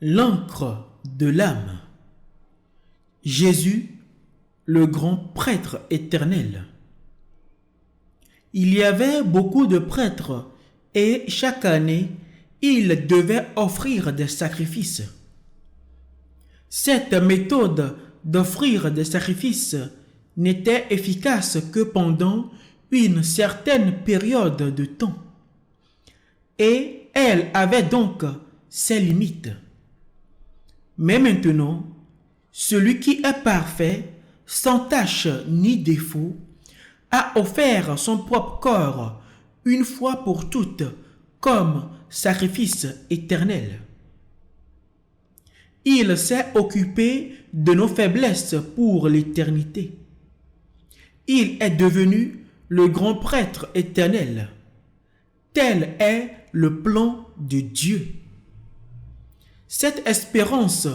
L'encre de l'âme. Jésus, le grand prêtre éternel. Il y avait beaucoup de prêtres et chaque année, ils devaient offrir des sacrifices. Cette méthode d'offrir des sacrifices n'était efficace que pendant une certaine période de temps. Et elle avait donc ses limites. Mais maintenant, celui qui est parfait, sans tache ni défaut, a offert son propre corps une fois pour toutes comme sacrifice éternel. Il s'est occupé de nos faiblesses pour l'éternité. Il est devenu le grand prêtre éternel. Tel est le plan de Dieu. Cette espérance,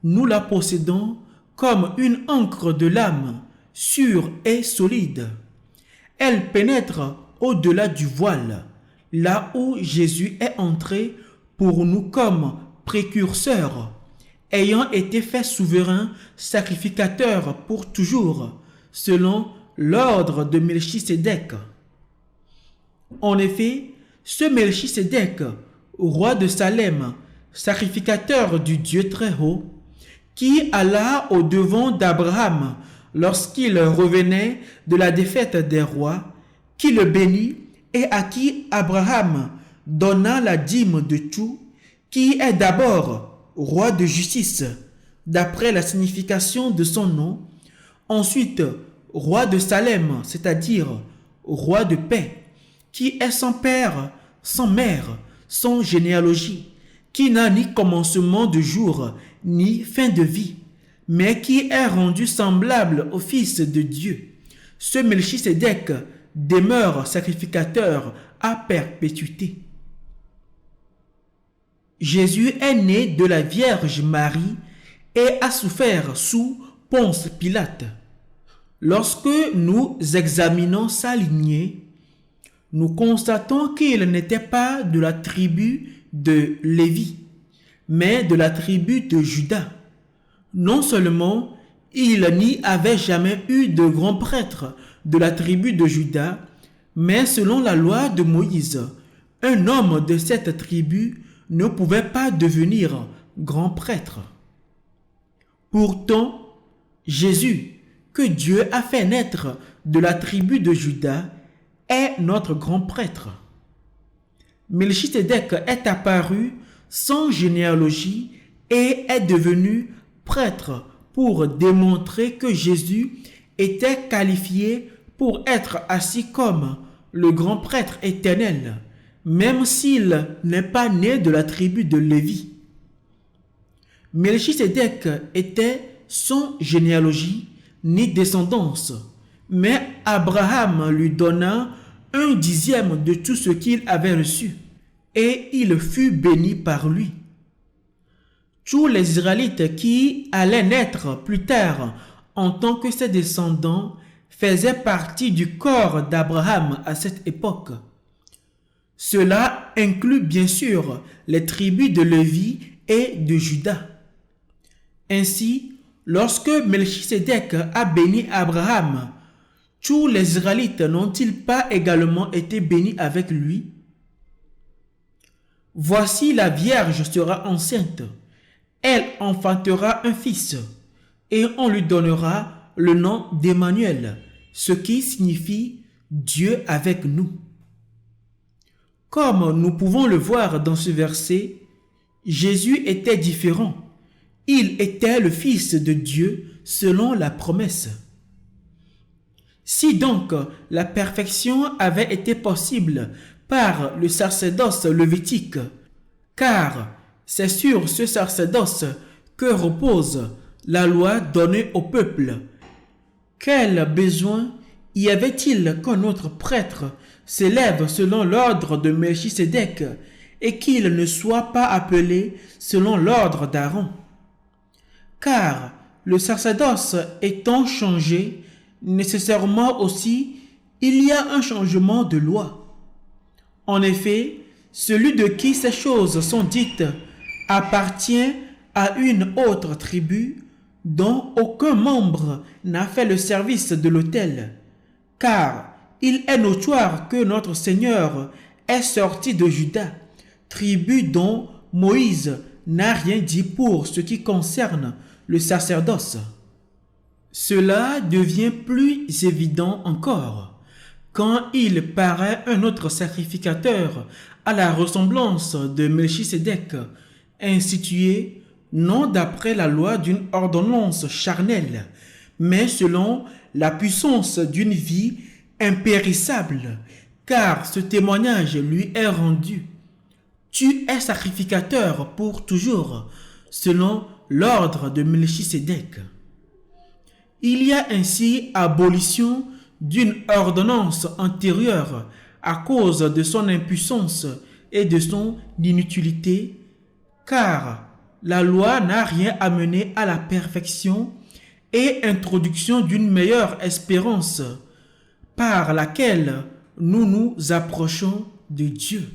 nous la possédons comme une encre de l'âme, sûre et solide. Elle pénètre au-delà du voile, là où Jésus est entré pour nous comme précurseur, ayant été fait souverain sacrificateur pour toujours, selon l'ordre de Melchisédek. En effet, ce Melchisédek, roi de Salem, sacrificateur du Dieu très haut, qui alla au-devant d'Abraham lorsqu'il revenait de la défaite des rois, qui le bénit et à qui Abraham donna la dîme de tout, qui est d'abord roi de justice, d'après la signification de son nom, ensuite roi de Salem, c'est-à-dire roi de paix, qui est sans père, sans mère, sans généalogie, qui n'a ni commencement de jour, ni fin de vie, mais qui est rendu semblable au Fils de Dieu. Ce Melchisédek demeure sacrificateur à perpétuité. Jésus est né de la Vierge Marie et a souffert sous Ponce Pilate. Lorsque nous examinons sa lignée, nous constatons qu'il n'était pas de la tribu de Lévi, mais de la tribu de Juda. Non seulement il n'y avait jamais eu de grand prêtre de la tribu de Juda, mais selon la loi de Moïse, un homme de cette tribu ne pouvait pas devenir grand prêtre. Pourtant, Jésus, que Dieu a fait naître de la tribu de Juda, est notre grand prêtre. Melchisédek est apparu sans généalogie et est devenu prêtre pour démontrer que Jésus était qualifié pour être assis comme le grand prêtre éternel, même s'il n'est pas né de la tribu de Lévi. Melchisédek était sans généalogie ni descendance, mais Abraham lui donna 1/10 de tout ce qu'il avait reçu, et il fut béni par lui. Tous les Israélites qui allaient naître plus tard en tant que ses descendants faisaient partie du corps d'Abraham à cette époque. Cela inclut bien sûr les tribus de Lévi et de Juda. Ainsi, lorsque Melchisédek a béni Abraham, tous les Israélites n'ont-ils pas également été bénis avec lui? Voici la Vierge sera enceinte. Elle enfantera un fils, et on lui donnera le nom d'Emmanuel, ce qui signifie Dieu avec nous. Comme nous pouvons le voir dans ce verset, Jésus était différent. Il était le Fils de Dieu selon la promesse. Si donc la perfection avait été possible par le sacerdoce lévitique, car c'est sur ce sacerdoce que repose la loi donnée au peuple, quel besoin y avait-il qu'un autre prêtre s'élève selon l'ordre de Melchisédek et qu'il ne soit pas appelé selon l'ordre d'Aaron? Car le sacerdoce étant changé, nécessairement aussi, il y a un changement de loi. En effet, celui de qui ces choses sont dites appartient à une autre tribu dont aucun membre n'a fait le service de l'autel, car il est notoire que notre Seigneur est sorti de Juda, tribu dont Moïse n'a rien dit pour ce qui concerne le sacerdoce. Cela devient plus évident encore quand il paraît un autre sacrificateur à la ressemblance de Melchisédek, institué non d'après la loi d'une ordonnance charnelle, mais selon la puissance d'une vie impérissable, car ce témoignage lui est rendu. Tu es sacrificateur pour toujours, selon l'ordre de Melchisédek. Il y a ainsi abolition d'une ordonnance antérieure à cause de son impuissance et de son inutilité, car la loi n'a rien amené à la perfection et introduction d'une meilleure espérance par laquelle nous nous approchons de Dieu.